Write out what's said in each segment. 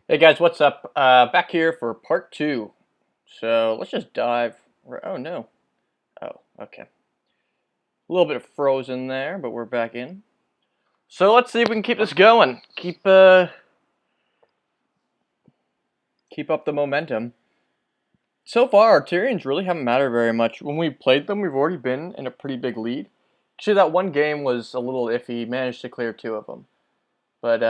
Hey guys, what's up? Back here for part two. So let's just dive. Oh no. Oh, okay. A little bit of frozen there, but we're back in. So let's see if we can keep this going. Keep up the momentum. So far, our Tirions really haven't mattered very much. When we played them, we've already been in a pretty big lead. Actually, that one game was a little iffy. Managed to clear two of them, but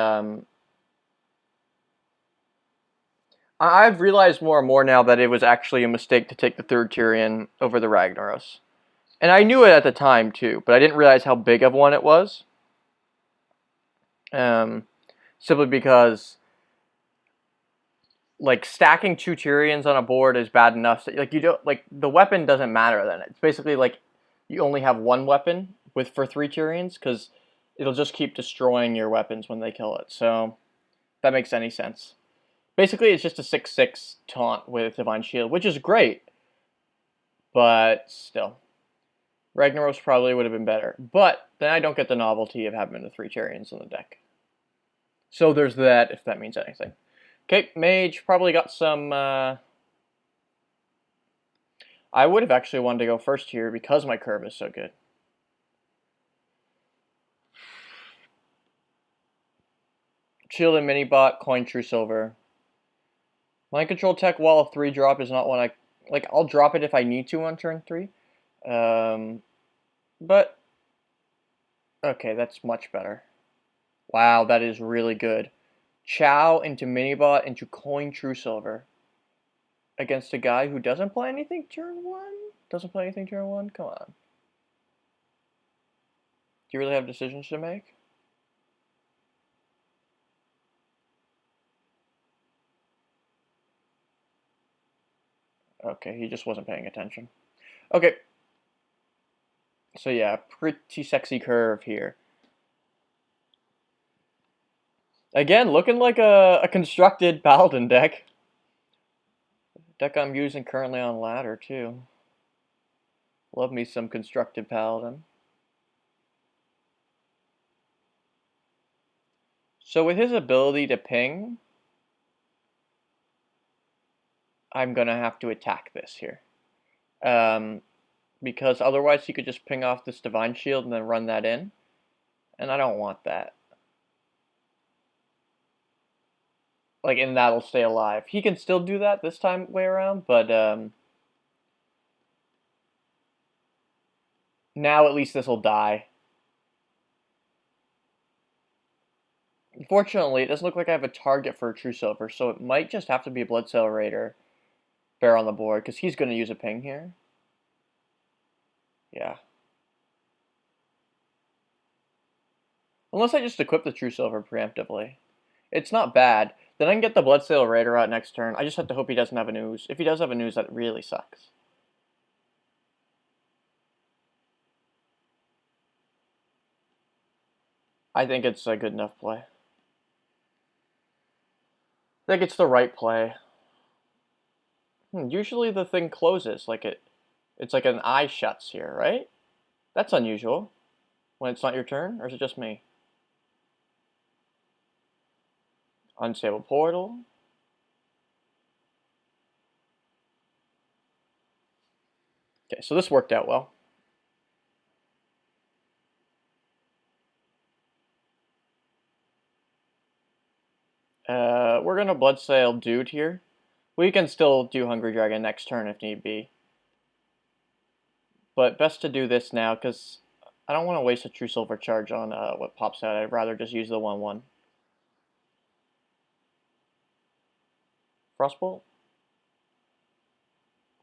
I've realized more and more now that it was actually a mistake to take the third Tyrion over the Ragnaros. And I knew it at the time too, but I didn't realize how big of one it was. Um, Simply because like stacking two Tyrions on a board is bad enough. So, like you don't like the weapon doesn't matter then. It's basically like you only have one weapon with for three Tyrions because it'll just keep destroying your weapons when they kill it. So if that makes any sense. Basically, it's just a 6/6 taunt with Divine Shield, which is great, but still. Ragnaros probably would have been better. But then I don't get the novelty of having the three Tyrions in the deck. So there's that, if that means anything. Okay, Mage probably got some... I would have actually wanted to go first here because my curve is so good. Shield and Minibot, Coin True Silver. Mind Control Tech while a 3-drop is not one I... Like, I'll drop it if I need to on turn 3. But... Okay, that's much better. Wow, that is really good. Chow into Minibot into Coin True Silver. Against a guy who doesn't play anything turn 1? Doesn't play anything turn 1? Come on. Do you really have decisions to make? Okay, he just wasn't paying attention. Okay. So yeah, pretty sexy curve here. Again, looking like a constructed Paladin deck. Deck I'm using currently on ladder too. Love me some constructed Paladin. So with his ability to ping, I'm gonna have to attack this here. Because otherwise he could just ping off this Divine Shield and then run that in. And I don't want that. Like, and that'll stay alive. He can still do that this time way around, but now at least this will die. Unfortunately, it doesn't look like I have a target for a True Silver, so it might just have to be a Bloodsail Raider bear on the board, because he's going to use a ping here. Yeah. Unless I just equip the True Silver preemptively. It's not bad. Then I can get the Bloodsail Raider out next turn. I just have to hope he doesn't have an ooze. If he does have an ooze, that really sucks. I think it's a good enough play. I think it's the right play. Usually the thing closes, like it's like an eye shuts here, right? That's unusual. When it's not your turn, or is it just me? Unstable portal. Okay, so this worked out well. We're gonna Bloodsail Dude here. We can still do Hungry Dragon next turn if need be. But best to do this now, because I don't want to waste a True Silver charge on what pops out. I'd rather just use the 1/1. Frostbolt?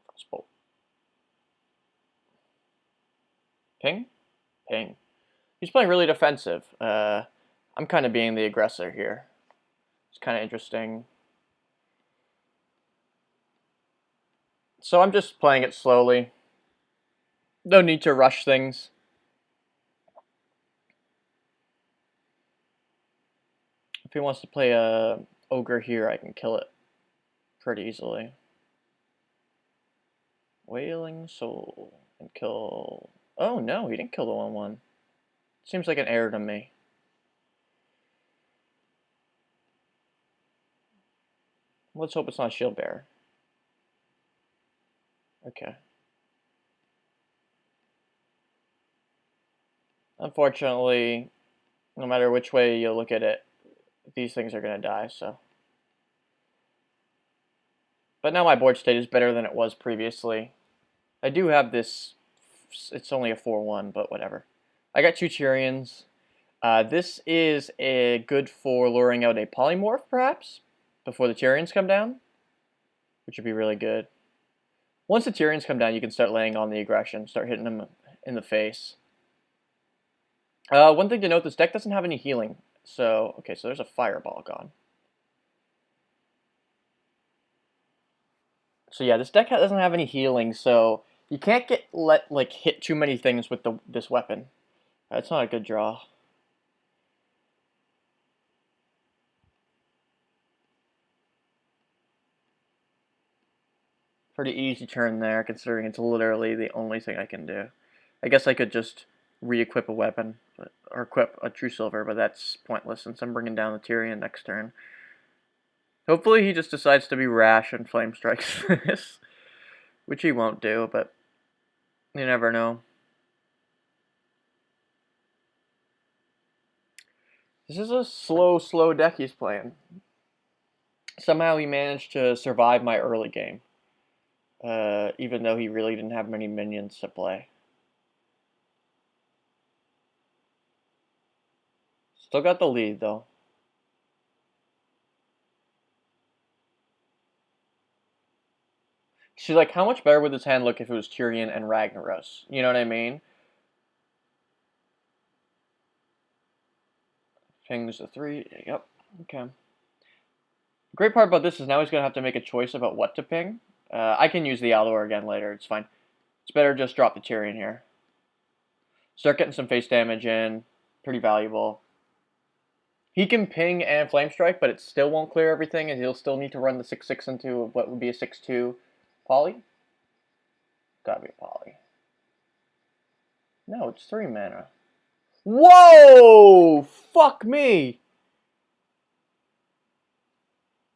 Frostbolt. Ping? Ping. He's playing really defensive. I'm kind of being the aggressor here. It's kind of interesting. So I'm just playing it slowly. No need to rush things. If he wants to play a ogre here, I can kill it pretty easily. Wailing Soul and kill... Oh no, he didn't kill the 1/1. Seems like an error to me. Let's hope it's not Shield Bearer. Okay. Unfortunately, no matter which way you look at it, these things are going to die, so. But now my board state is better than it was previously. I do have this, it's only a 4-1, but whatever. I got 2 Tirions. This is good for luring out a polymorph, perhaps, before the Tirions come down, which would be really good. Once the Tirions come down, you can start laying on the aggression, start hitting them in the face. One thing to note, this deck doesn't have any healing. So, okay, so there's a fireball gone. So yeah, this deck doesn't have any healing, so you can't hit too many things with this weapon. That's not a good draw. Pretty easy turn there, considering it's literally the only thing I can do. I guess I could just re-equip a weapon, or equip a True Silver, but that's pointless since I'm bringing down the Tirion next turn. Hopefully he just decides to be rash and Flame Strikes this, which he won't do, but you never know. This is a slow deck he's playing. Somehow he managed to survive my early game, even though he really didn't have many minions to play. Still got the lead, though. She's like, how much better would this hand look if it was Tirion and Ragnaros? You know what I mean? Pings a 3. Yep. Okay. The great part about this is now he's going to have to make a choice about what to ping. I can use the Aldor again later. It's fine. It's better just drop the Tirion here. Start getting some face damage in. Pretty valuable. He can ping and Flame Strike, but it still won't clear everything, and he'll still need to run the 6/6 into what would be a 6/2 poly. Gotta be a poly. No, it's 3 mana. Whoa! Fuck me!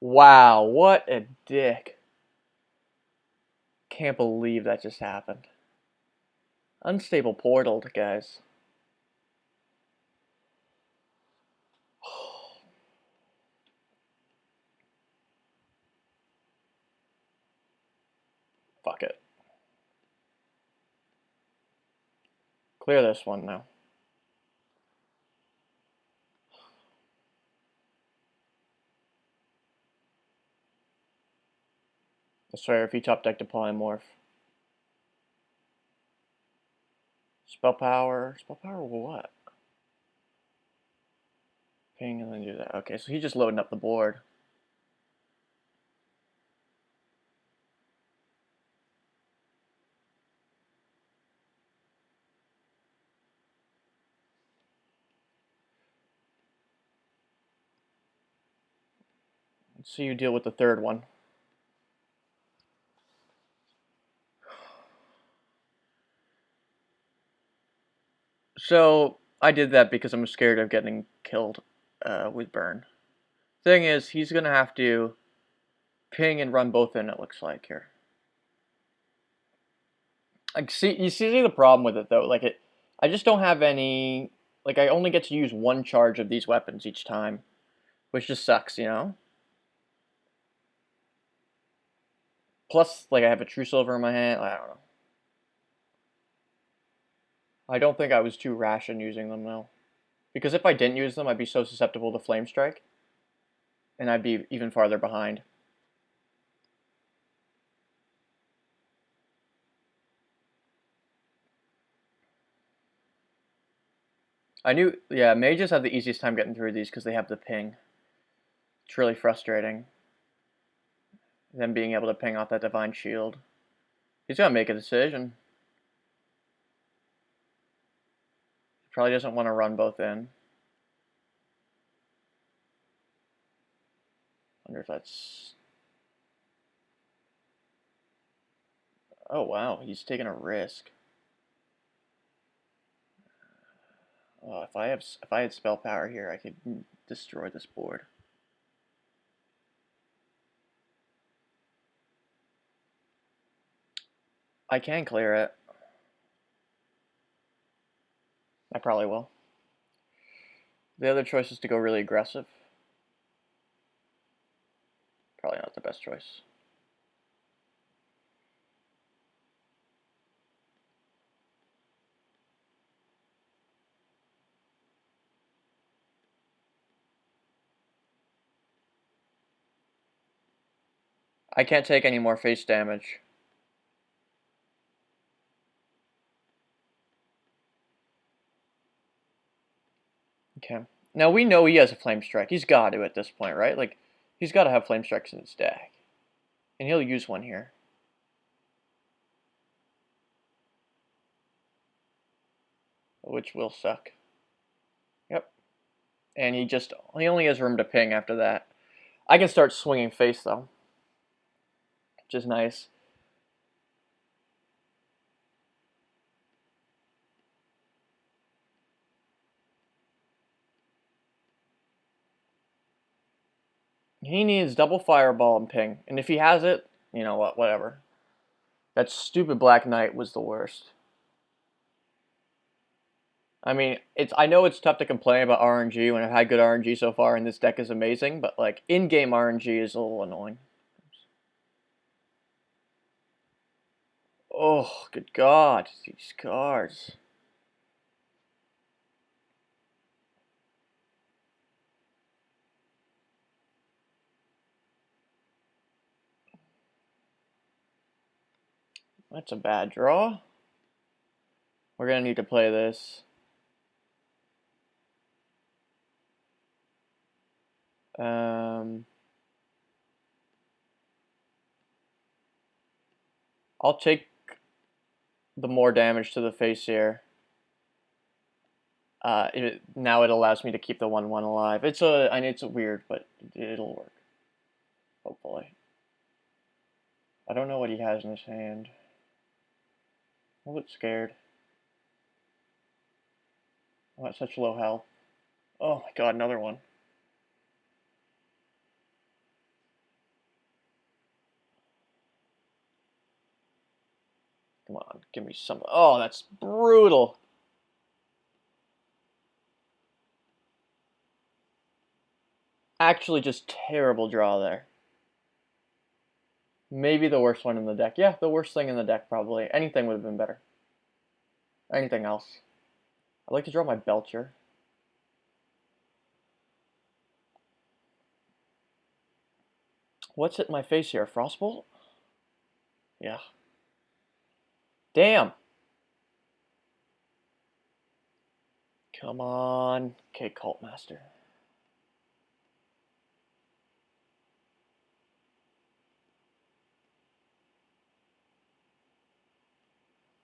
Wow, what a dick. Can't believe that just happened. Unstable portal, guys. Fuck it. Clear this one now. I swear, if he top decked a polymorph. Spell power what? Ping and then do that. Okay, so he's just loading up the board. Let's see you deal with the third one. So, I did that because I'm scared of getting killed with burn. Thing is, he's going to have to ping and run both in, it looks like, here. You see the problem with it, though. Like, I just don't have any... Like, I only get to use one charge of these weapons each time. Which just sucks, you know? Plus, like, I have a True Silver in my hand. I don't know. I don't think I was too rash in using them, though. Because if I didn't use them, I'd be so susceptible to Flame Strike. And I'd be even farther behind. Yeah, mages have the easiest time getting through these because they have the ping. It's really frustrating. Them being able to ping off that Divine Shield. He's gonna make a decision. He probably doesn't want to run both in. Wonder if that's... Oh wow, he's taking a risk. Oh, if I had spell power here, I could destroy this board. I can clear it. I probably will. The other choice is to go really aggressive. Probably not the best choice. I can't take any more face damage. Okay. Now we know he has a Flame Strike. He's got to at this point, right? Like, he's got to have Flame Strikes in his deck. And he'll use one here. Which will suck. Yep. And he only has room to ping after that. I can start swinging face, though. Which is nice. He needs double Fireball and ping. And if he has it, you know what, whatever. That stupid Black Knight was the worst. I mean, I know it's tough to complain about RNG when I've had good RNG so far and this deck is amazing, but like in-game RNG is a little annoying. Oh, good God, these cards. That's a bad draw. We're gonna need to play this. I'll take the more damage to the face here. Now it allows me to keep the 1/1 alive. I know it's weird, but it'll work. Hopefully. I don't know what he has in his hand. I'm a little scared. I'm at such low health. Oh my God, another one. Come on, give me some. Oh, that's brutal. Actually, just terrible draw there. Maybe the worst one in the deck. Yeah, the worst thing in the deck, probably. Anything would have been better. Anything else. I'd like to draw my Belcher. What's hit my face here? Frostbolt? Yeah. Damn. Come on. Okay, Cult Master.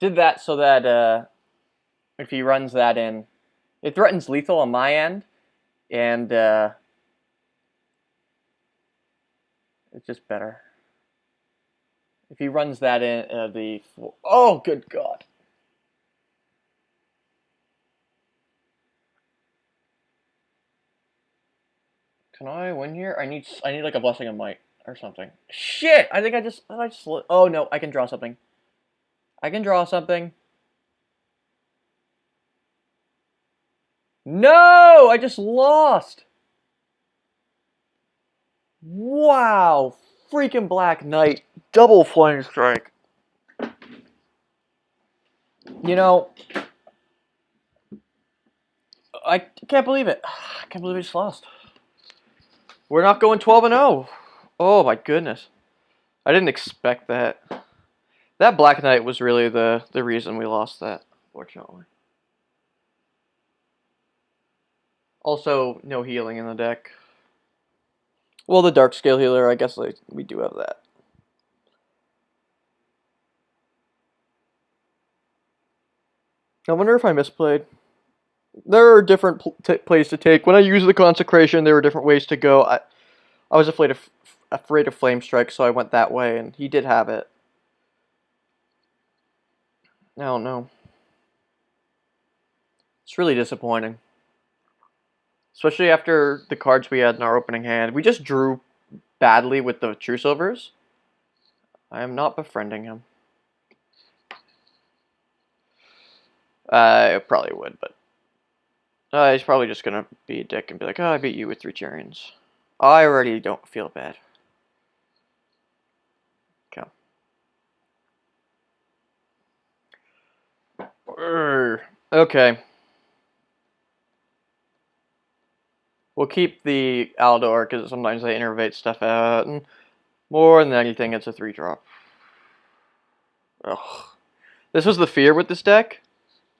Did that so that if he runs that in, it threatens lethal on my end, and it's just better. If he runs that in, oh, good God. Can I win here? I need like a Blessing of Might or something. Shit! I think I just oh no, I can draw something. I can draw something. No! I just lost! Wow! Freaking Black Knight. Double Flame Strike. You know, I can't believe it. I can't believe I just lost. We're not going 12-0. Oh my goodness. I didn't expect that. That Black Knight was really the reason we lost that, fortunately. Also, no healing in the deck. Well, the Dark Scale Healer, I guess we do have that. I wonder if I misplayed. There are different plays to take. When I used the Consecration, there were different ways to go. I was afraid of Flame Strike, so I went that way, and he did have it. I don't know. It's really disappointing. Especially after the cards we had in our opening hand. We just drew badly with the True Silvers. I am not befriending him. I probably would, but he's probably just gonna be a dick and be like, "Oh, I beat you with 3 Tirions." I already don't feel bad. Okay. Okay. We'll keep the Aldor because sometimes they innervate stuff out, and more than anything, it's a 3-drop. Ugh. This was the fear with this deck.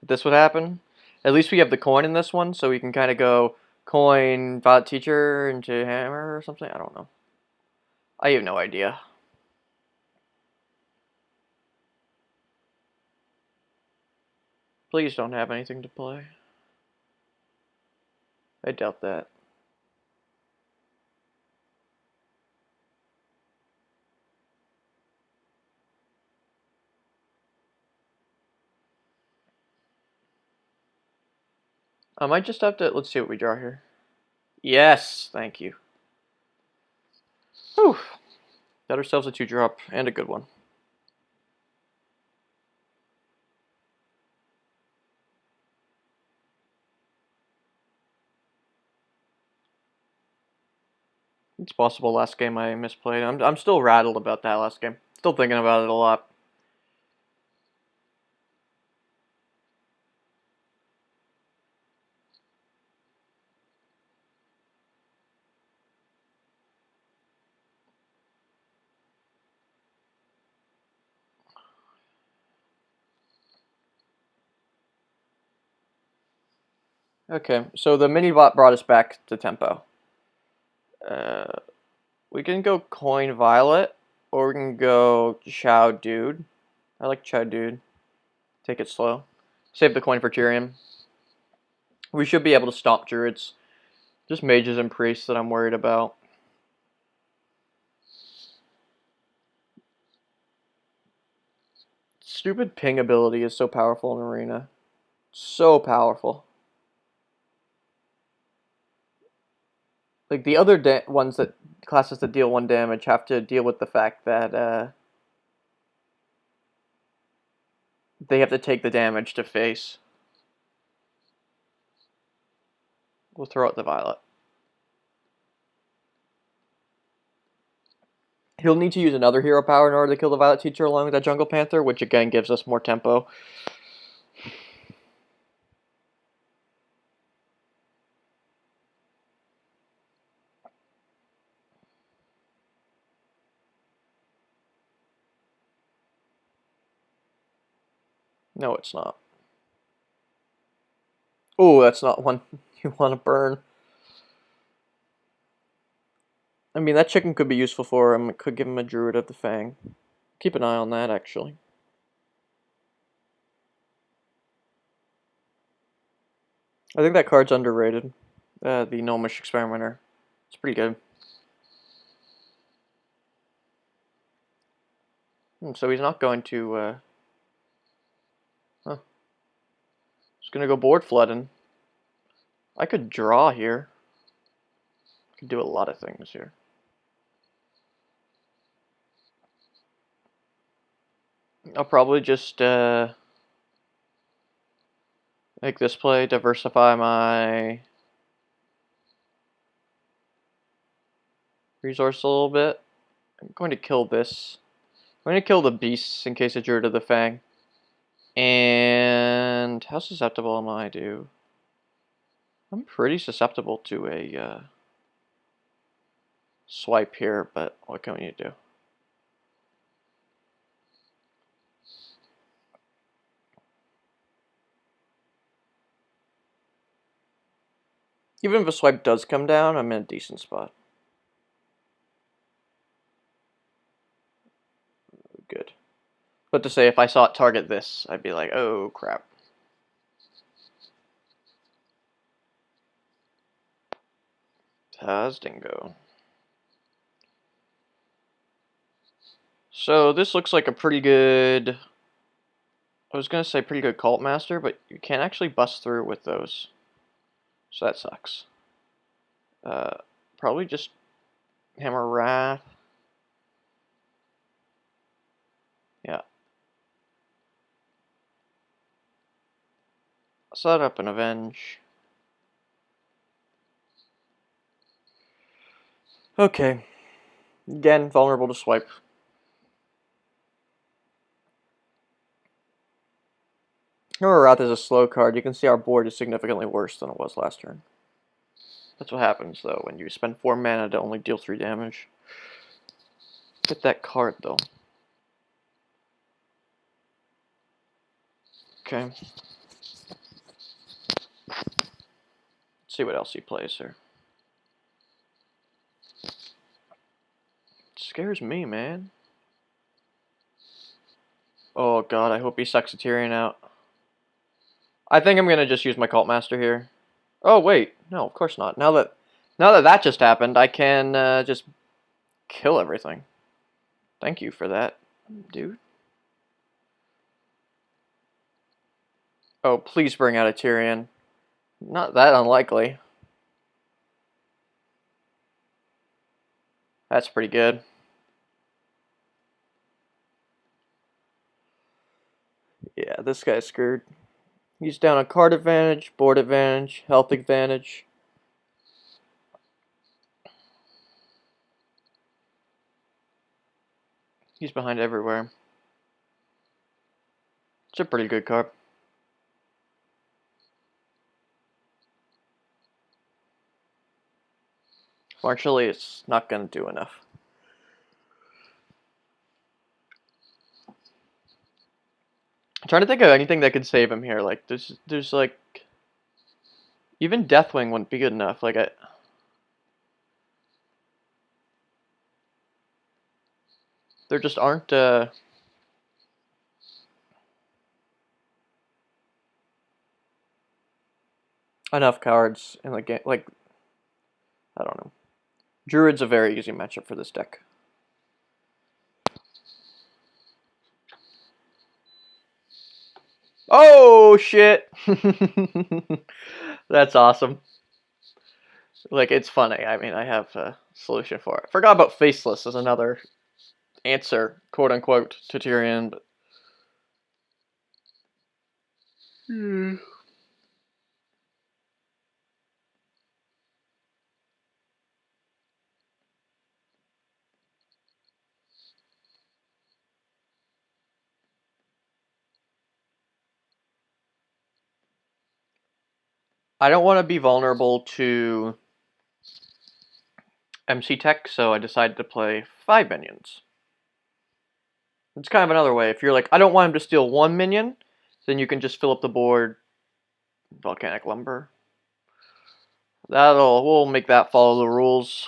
This would happen. At least we have the coin in this one, so we can kind of go coin, Violet Teacher into Hammer or something. I don't know. I have no idea. Please don't have anything to play. I doubt that. I might just have to. Let's see what we draw here. Yes, thank you. Whew. Got ourselves a 2-drop and a good one. It's possible last game I misplayed. I'm still rattled about that last game. Still thinking about it a lot. Okay, so the mini bot brought us back to tempo. We can go coin Violet, or we can go Chow Dude. I like Chow Dude. Take it slow. Save the coin for Tyrion. We should be able to stomp Druids. Just mages and priests that I'm worried about. Stupid ping ability is so powerful in Arena. So powerful. Like the other ones that classes that deal 1 damage have to deal with the fact that they have to take the damage to face. We'll throw out the Violet. He'll need to use another hero power in order to kill the Violet Teacher along with that Jungle Panther, which again gives us more tempo. No, it's not. Oh, that's not one you want to burn. I mean, that chicken could be useful for him. It could give him a Druid of the Fang. Keep an eye on that, actually. I think that card's underrated. The Gnomish Experimenter. It's pretty good. So he's not going to... He's going to go board flooding. I could draw here. I could do a lot of things here. I'll probably just make this play, diversify my resource a little bit. I'm going to kill this. I'm going to kill the beasts in case of Druid of the Fang. And how susceptible am I to? I'm pretty susceptible to a swipe here, but what can you do? Even if a swipe does come down, I'm in a decent spot. Good. But to say, if I saw it target this, I'd be like, oh crap. Taz Dingo. So this looks like a pretty good... I was going to say pretty good Cult Master, but you can't actually bust through with those. So that sucks. Probably just Hammer Wrath. Yeah. Set up and avenge. Okay. Again, vulnerable to swipe. Remember, Wrath is a slow card. You can see our board is significantly worse than it was last turn. That's what happens, though, when you spend 4 mana to only deal 3 damage. Get that card, though. Okay. Let's see what else he plays here. It scares me, man. Oh god, I hope he sucks a Tirion out. I think I'm gonna just use my Cult Master here. Oh wait, no, of course not. Now that just happened, I can just kill everything. Thank you for that, dude. Oh, please bring out a Tirion. Not that unlikely. That's pretty good. Yeah, this guy's screwed. He's down on card advantage, board advantage, health advantage. He's behind everywhere. It's a pretty good card. Fortunately, it's not going to do enough. I'm trying to think of anything that could save him here. Like, there's like... Even Deathwing wouldn't be good enough. Like, there just aren't, enough cards in the game. Like, I don't know. Druid's a very easy matchup for this deck. Oh, shit! That's awesome. Like, it's funny. I mean, I have a solution for it. Forgot about Faceless as another answer, quote-unquote, to Tirion, but... I don't want to be vulnerable to MC Tech, so I decided to play 5 minions. It's kind of another way. If you're like, I don't want him to steal 1 minion, then you can just fill up the board. Volcanic Lumber. We'll make that follow the rules.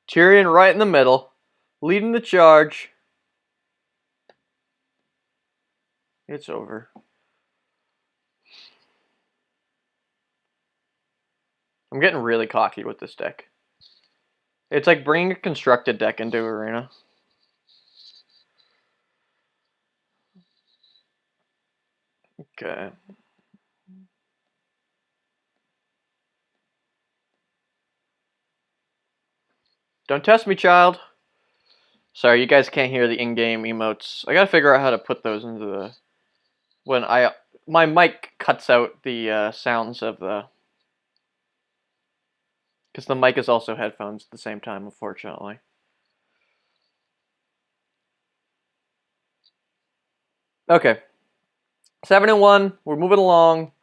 Tirion right in the middle, leading the charge. It's over. I'm getting really cocky with this deck. It's like bringing a constructed deck into Arena. Okay. Don't test me, child. Sorry, you guys can't hear the in-game emotes. I gotta figure out how to put those into the... My mic cuts out the sounds of the... Because the mic is also headphones at the same time, unfortunately. Okay. 7-1. We're moving along.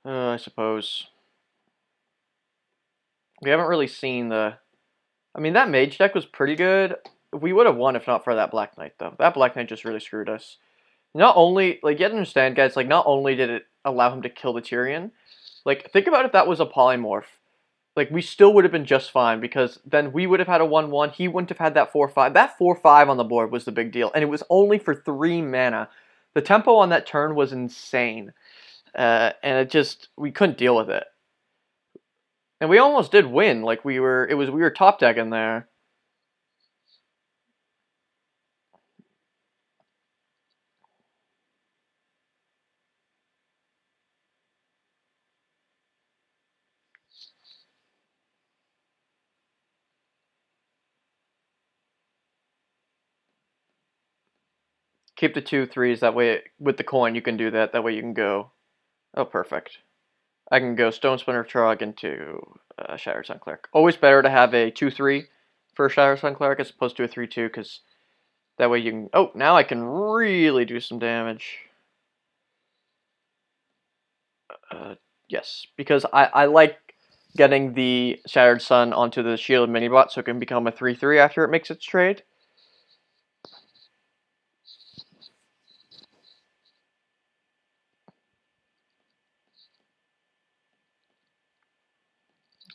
I suppose. We haven't really seen the... I mean, that mage deck was pretty good. We would have won if not for that Black Knight, though. That Black Knight just really screwed us. Not only... Like, you have to understand, guys, like, not only did it allow him to kill the Tirion, like, think about if that was a polymorph. Like, we still would have been just fine, because then we would have had a 1-1. He wouldn't have had that 4-5. That 4-5 on the board was the big deal, and it was only for 3 mana. The tempo on that turn was insane. And it just... We couldn't deal with it. And we almost did win. Like, we were top decking there. Keep the 2/3s. That way, with the coin, you can do that. That way, you can go. Oh, perfect. I can go Stone Splinter Trog into Shattered Sun Cleric. Always better to have a 2/3 for Shattered Sun Cleric as opposed to a 3/2, because that way you can. Oh, now I can really do some damage. Yes, because I like getting the Shattered Sun onto the Shielded Minibot so it can become a 3/3 after it makes its trade.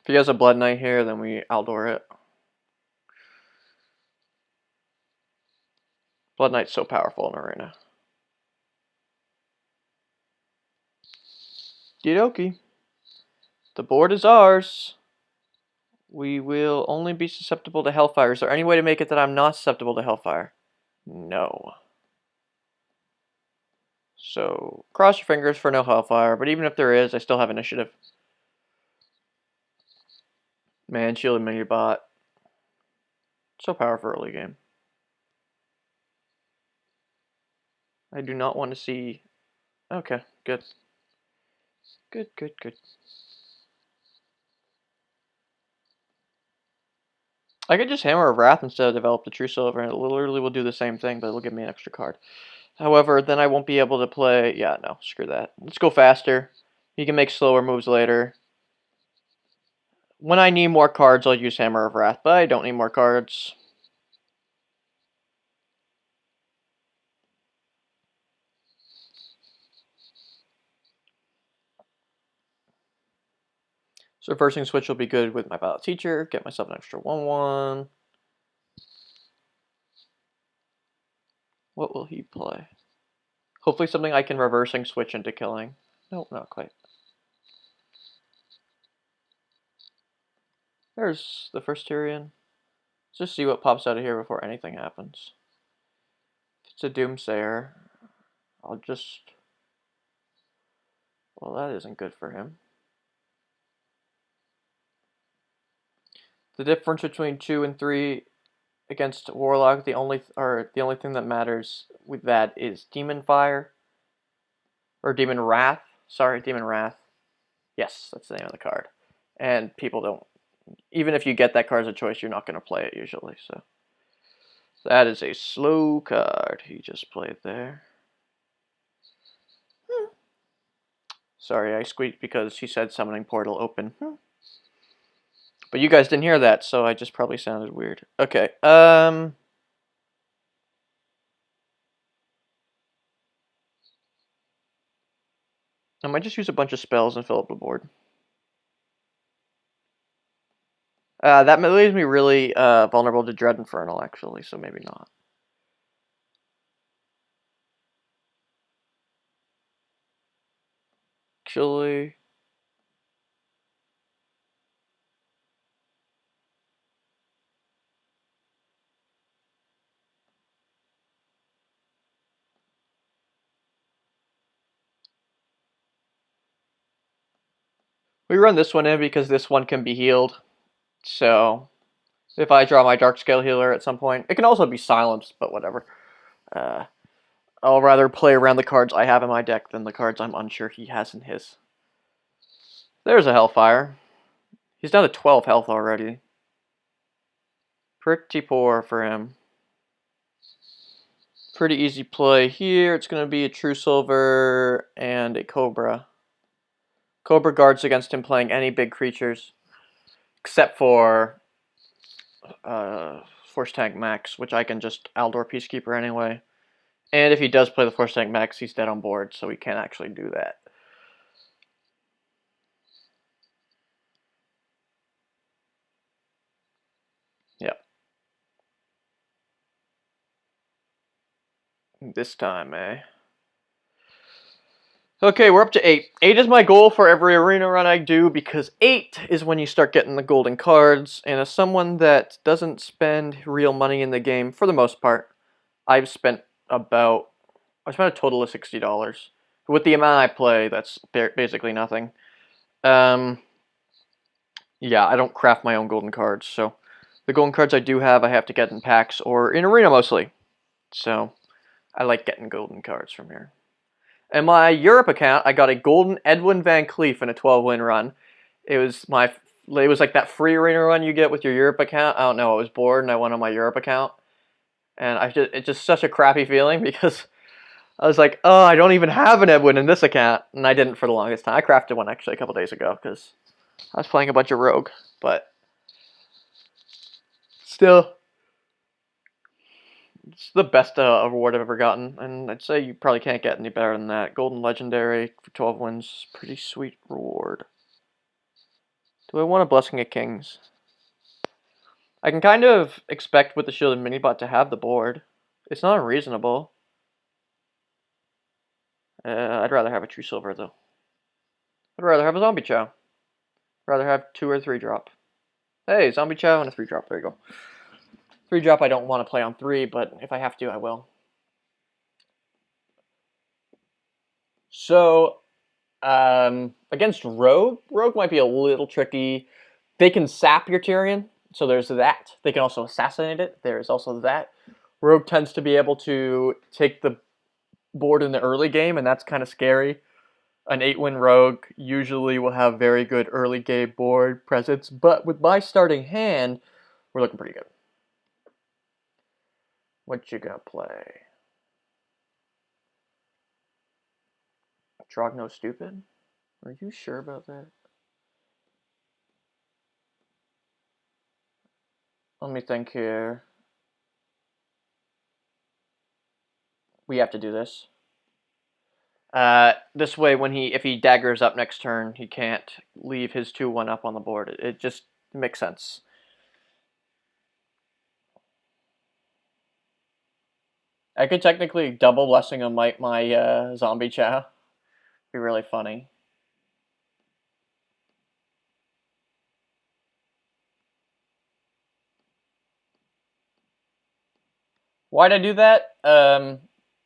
If he has a Blood Knight here, then we Aldor it. Blood Knight's so powerful in Arena. Okie. The board is ours. We will only be susceptible to Hellfire. Is there any way to make it that I'm not susceptible to Hellfire? No. So, cross your fingers for no Hellfire, but even if there is, I still have initiative. Man, Shielded Minibot. So powerful early game. I do not want to see... Okay, good. Good. I could just Hammer of Wrath instead of develop the True Silver, and it literally will do the same thing, but it'll give me an extra card. However, then I won't be able to play... Yeah, no, screw that. Let's go faster. You can make slower moves later. When I need more cards, I'll use Hammer of Wrath, but I don't need more cards. So reversing switch will be good with my Battle Teacher. Get myself an extra 1/1. What will he play? Hopefully something I can reversing switch into killing. Nope, not quite. There's the first Tirion. Let's just see what pops out of here before anything happens. If it's a Doomsayer, I'll just... Well, that isn't good for him. The difference between 2 and 3 against Warlock, the only thing that matters with that is Demon Fire. Or Demon Wrath. Sorry, Demon Wrath. Yes, that's the name of the card. And people don't... Even if you get that card as a choice, you're not going to play it usually, so... That is a slow card he just played there. Sorry, I squeaked because he said Summoning Portal open. But you guys didn't hear that, so I just probably sounded weird. Okay, I might just use a bunch of spells and fill up the board. That leaves me really vulnerable to Dread Infernal, actually, so maybe not. Actually... We run this one in because this one can be healed. So, if I draw my Darkscale Healer at some point, it can also be silenced, but whatever. I'll rather play around the cards I have in my deck than the cards I'm unsure he has in his. There's a Hellfire. He's down to 12 health already. Pretty poor for him. Pretty easy play here. It's going to be a True Silver and a Cobra. Cobra guards against him playing any big creatures, except for Force Tank Max, which I can just Aldor Peacekeeper anyway. And if he does play the Force Tank Max, he's dead on board, so he can't actually do that. Yep. This time, eh? Okay, we're up to 8. 8 is my goal for every arena run I do, because 8 is when you start getting the golden cards, and as someone that doesn't spend real money in the game, for the most part, I spent a total of $60. With the amount I play, that's basically nothing. Yeah, I don't craft my own golden cards, so the golden cards I do have, I have to get in packs, or in arena mostly. So, I like getting golden cards from here. In my Europe account, I got a golden Edwin Van Cleef in a 12-win run. It was like that free arena run you get with your Europe account. I don't know. I was bored and I went on my Europe account, and it's just such a crappy feeling because I was like, oh, I don't even have an Edwin in this account, and I didn't for the longest time. I crafted one actually a couple days ago because I was playing a bunch of Rogue, but still, it's the best award I've ever gotten, and I'd say you probably can't get any better than that. Golden Legendary for 12 wins, pretty sweet reward. Do I want a Blessing of Kings? I can kind of expect with the Shielded Minibot to have the board. It's not unreasonable. I'd rather have a True Silver, though. I'd rather have a Zombie Chow. I'd rather have 2 or 3 drop. Hey, Zombie Chow and a 3 drop. There you go. 3 drop I don't want to play on 3, but if I have to, I will. So, against Rogue might be a little tricky. They can sap your Tirion, so there's that. They can also assassinate it. There's also that. Rogue tends to be able to take the board in the early game, and that's kind of scary. An 8-win Rogue usually will have very good early game board presence, but with my starting hand, we're looking pretty good. What you gonna play? Trogno Stupid? Are you sure about that? Let me think here. We have to do this. This way, if he daggers up next turn, he can't leave his 2/1 up on the board. It just makes sense. I could technically double Blessing on my Zombie Chow. Be really funny. Why'd I do that?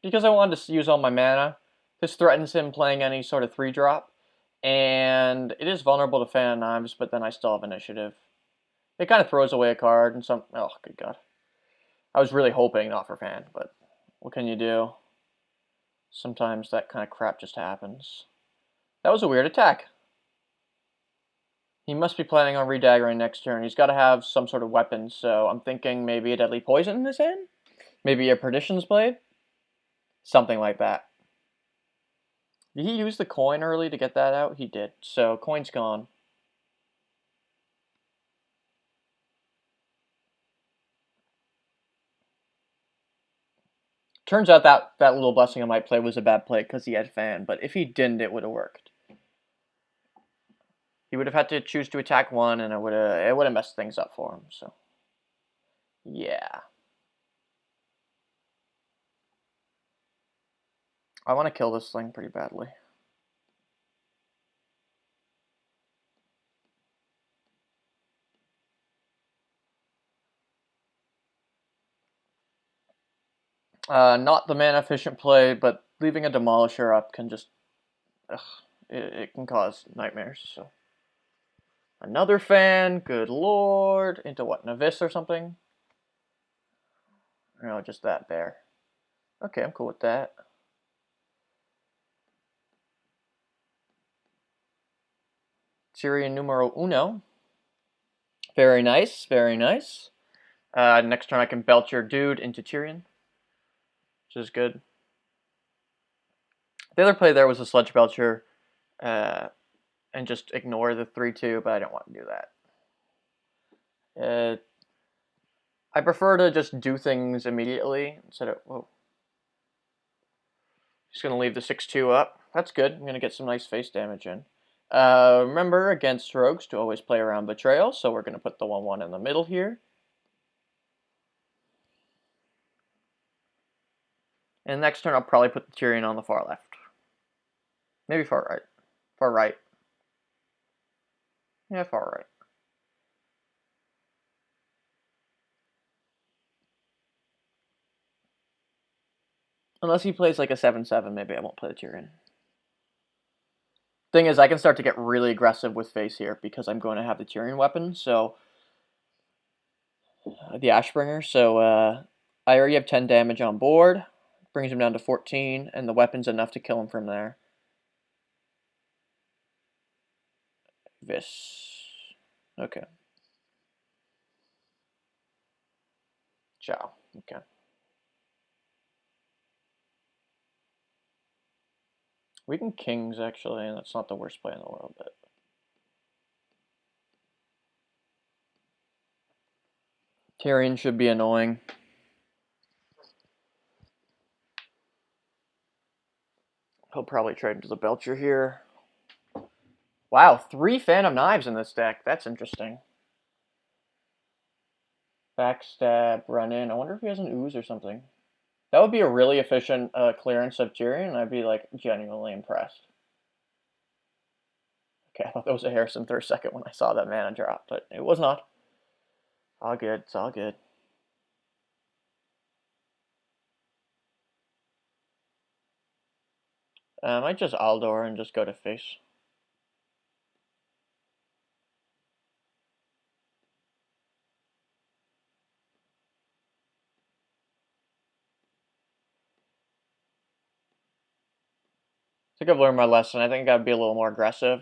Because I wanted to use all my mana. This threatens him playing any sort of 3-drop. And it is vulnerable to Fan of Knives, but then I still have initiative. It kind of throws away a card and some... Oh, good God. I was really hoping not for Fan, but what can you do? Sometimes that kind of crap just happens. That was a weird attack. He must be planning on redaggering next turn. He's got to have some sort of weapon, so I'm thinking maybe a Deadly Poison in his hand? Maybe a Perdition's Blade? Something like that. Did he use the coin early to get that out? He did. So, coin's gone. Turns out that little Blessing I might play was a bad play because he had Fan, but if he didn't, it would have worked. He would have had to choose to attack 1, and it would have messed things up for him, so... Yeah. I want to kill this thing pretty badly. Not the mana efficient play, but leaving a Demolisher up can just... it can cause nightmares, so... Another Fan, good lord. Into what, an Abyss or something? No, just that there. Okay, I'm cool with that. Tyrion numero uno. Very nice, very nice. Next turn I can belch your dude into Tyrion, which is good. The other play there was a Sludge Belcher, and just ignore the 3/2, but I don't want to do that. I prefer to just do things immediately instead of... Whoa. Just going to leave the 6/2 up. That's good. I'm going to get some nice face damage in. Remember, against rogues, to always play around Betrayal, so we're going to put the 1/1 in the middle here. And next turn, I'll probably put the Tirion on the far left. Maybe far right. Far right. Yeah, far right. Unless he plays like a 7/7, maybe I won't play the Tirion. Thing is, I can start to get really aggressive with face here because I'm going to have the Tirion weapon, so... the Ashbringer, so I already have 10 damage on board. brings him down to 14, and the weapon's enough to kill him from there. This. Okay. Ciao. Okay. We can kings, actually, and that's not the worst play in the world, but... Tirion should be annoying. He'll probably trade into the Belcher here. Wow, 3 Phantom Knives in this deck. That's interesting. Backstab, run in. I wonder if he has an ooze or something. That would be a really efficient clearance of Tirion. I'd be like genuinely impressed. Okay, I thought that was a Harrison for a second when I saw that mana drop, but it was not. All good. It's all good. I might just Aldor and just go to face. I think I've learned my lesson. I think I gotta be a little more aggressive.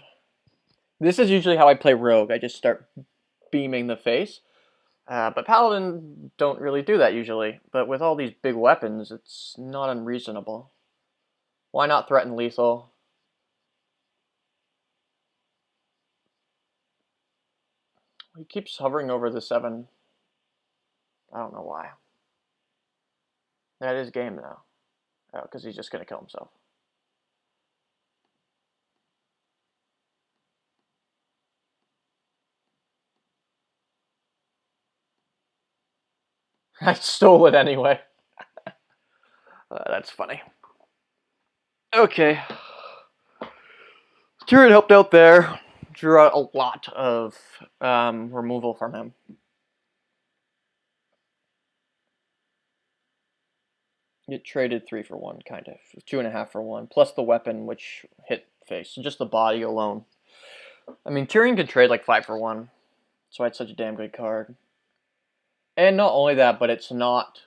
This is usually how I play Rogue. I just start beaming the face. But Paladin don't really do that usually. But with all these big weapons, it's not unreasonable. Why not threaten lethal? He keeps hovering over the 7. I don't know why. That is game now. Oh, because he's just going to kill himself. I stole it anyway. That's funny. Okay. Tirion helped out there. Drew out a lot of removal from him. Get traded 3 for 1, kind of. 2.5 for 1, plus the weapon, which hit face. So just the body alone. I mean, Tirion can trade like 5 for 1. That's why it's such a damn good card. And not only that, but it's not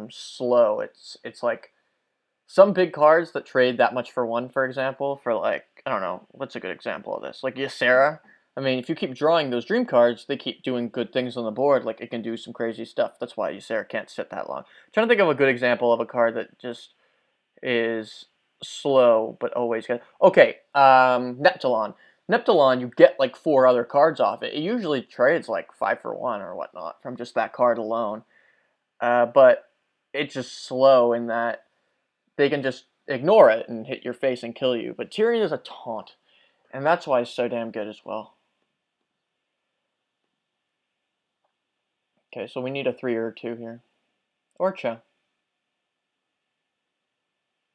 slow. It's like some big cards that trade that much for 1, for example, for like, I don't know, what's a good example of this? Like Ysera. I mean, if you keep drawing those dream cards, they keep doing good things on the board. Like, it can do some crazy stuff. That's why Ysera can't sit that long. I'm trying to think of a good example of a card that just is slow, but always good. Okay, Neptulon. Neptulon, you get like 4 other cards off it. It usually trades like 5 for 1 or whatnot from just that card alone. But it's just slow in that they can just ignore it and hit your face and kill you. But Tirion is a taunt, and that's why it's so damn good as well. Okay, so we need a 3 or 2 here. Or Cha.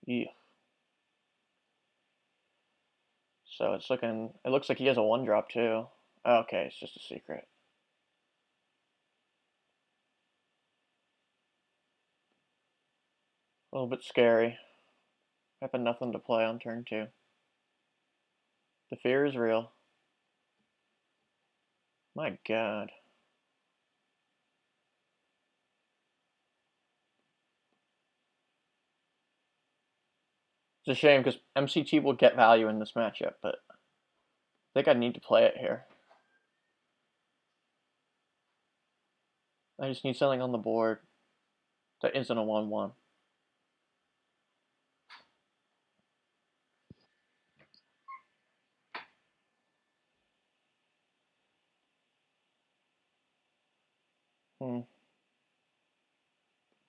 Yeah. So it's looking, it looks like he has a 1-drop too. Okay, it's just a secret. A little bit scary. Having nothing to play on turn 2. The fear is real. My god. It's a shame because MCT will get value in this matchup, but I think I need to play it here. I just need something on the board that isn't a 1-1.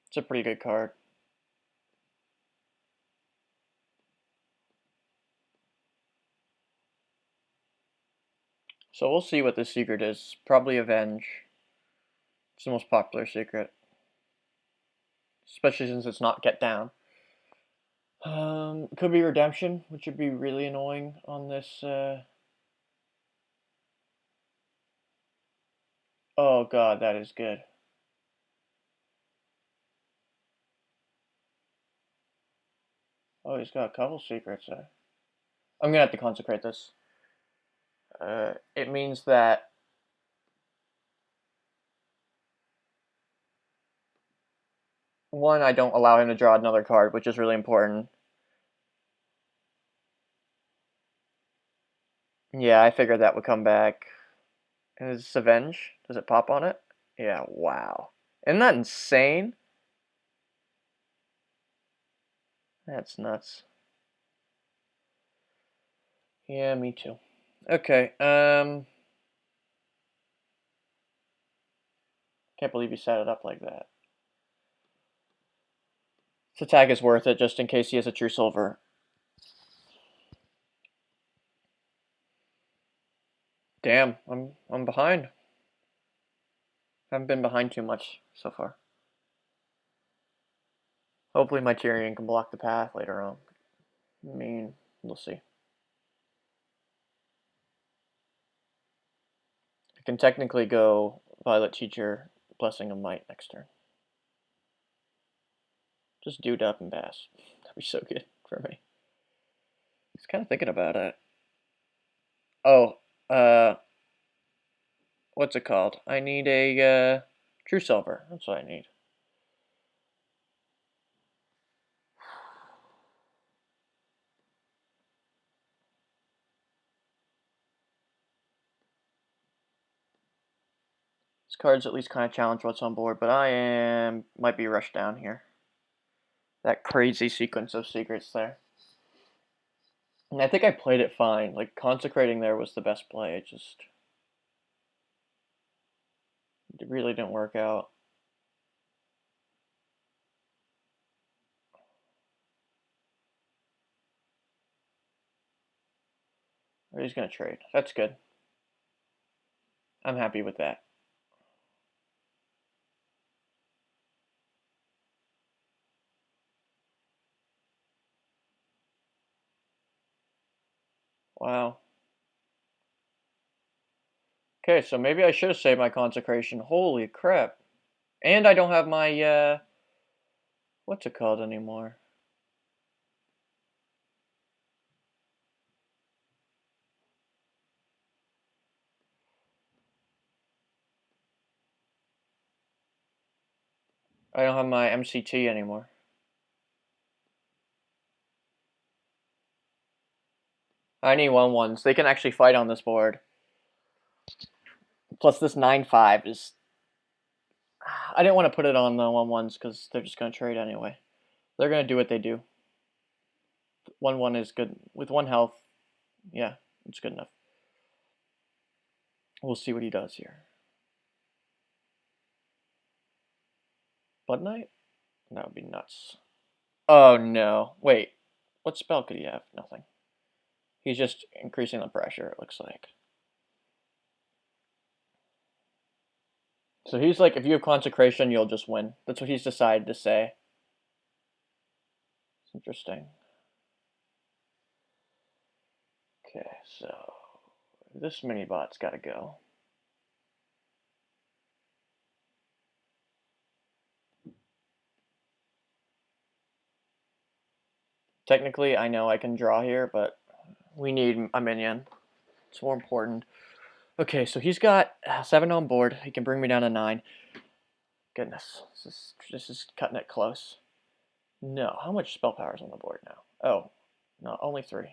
It's a pretty good card. So we'll see what the secret is. Probably Avenge. It's the most popular secret. Especially since it's not Get Down. Could be Redemption, which would be really annoying on this. Oh god, that is good. Oh, he's got a couple secrets there. I'm gonna have to consecrate this. It means that One, I don't allow him to draw another card, which is really important. Yeah, I figured that would come back. And is this Avenge? Does it pop on it? Yeah, wow. Isn't that insane? That's nuts. Yeah, me too. Okay, can't believe you set it up like that. This attack is worth it just in case he has a true silver. Damn, I'm behind. Haven't been behind too much so far. Hopefully my Tyrion can block the path later on. I mean, we'll see. I can technically go Violet Teacher, Blessing of Might next turn. Just dude up and bass. That'd be so good for me. Just kind of thinking about it. Oh, what's it called? I need a True Silver. That's what I need. This card's at least kind of challenge what's on board, but might be rushed down here. That crazy sequence of secrets there. And I think I played it fine. Like, consecrating there was the best play. It really didn't work out. Or he's going to trade. That's good. I'm happy with that. Wow. Okay, so maybe I should have saved my consecration. Holy crap. And I don't have my, what's it called anymore? I don't have my MCT anymore. I need 1/1s. They can actually fight on this board. Plus this 9/5 is... I didn't want to put it on the 1/1s because they're just going to trade anyway. They're going to do what they do. 1/1 is good. With 1 health, yeah, it's good enough. We'll see what he does here. Blood Knight? That would be nuts. Oh no. Wait. What spell could he have? Nothing. He's just increasing the pressure, it looks like. So he's like, if you have consecration, you'll just win. That's what he's decided to say. It's interesting. Okay, so this mini bot's gotta go. Technically, I know I can draw here, but we need a minion. It's more important. Okay, so he's got 7 on board. He can bring me down to 9. Goodness, this is cutting it close. No, how much spell power is on the board now? Oh, no, only 3.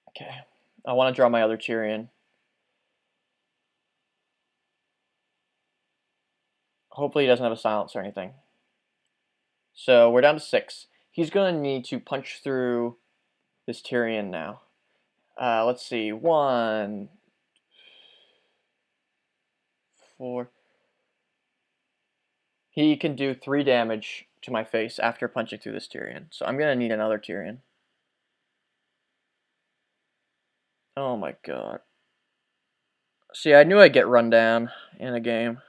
Okay, I want to draw my other Tyrion. Hopefully he doesn't have a silence or anything. So we're down to 6. He's going to need to punch through this Tyrion now. Let's see. 1, 4. He can do 3 damage to my face after punching through this Tyrion. So I'm going to need another Tyrion. Oh my god. See, I knew I'd get run down in a game.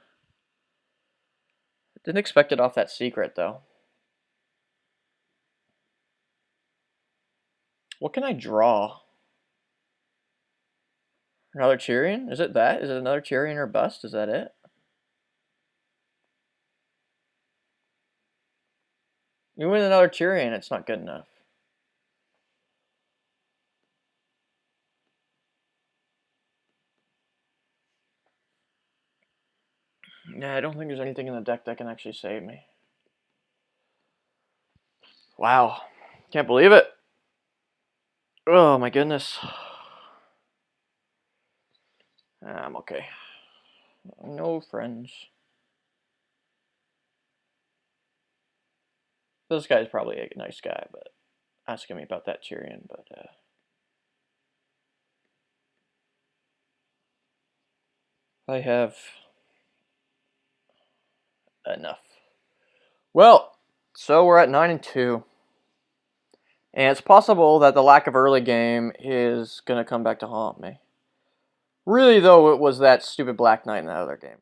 Didn't expect it off that secret, though. What can I draw? Another Tyrion? Is it that? Is it another Tyrion or bust? Is that it? You win another Tyrion, it's not good enough. Yeah, I don't think there's anything in the deck that can actually save me. Wow. Can't believe it. Oh my goodness. I'm okay. No friends. This guy's probably a nice guy, but asking me about that Tyrion, but I have enough. Well, so we're at 9-2. And it's possible that the lack of early game is going to come back to haunt me. Really, though, it was that stupid Black Knight in that other game.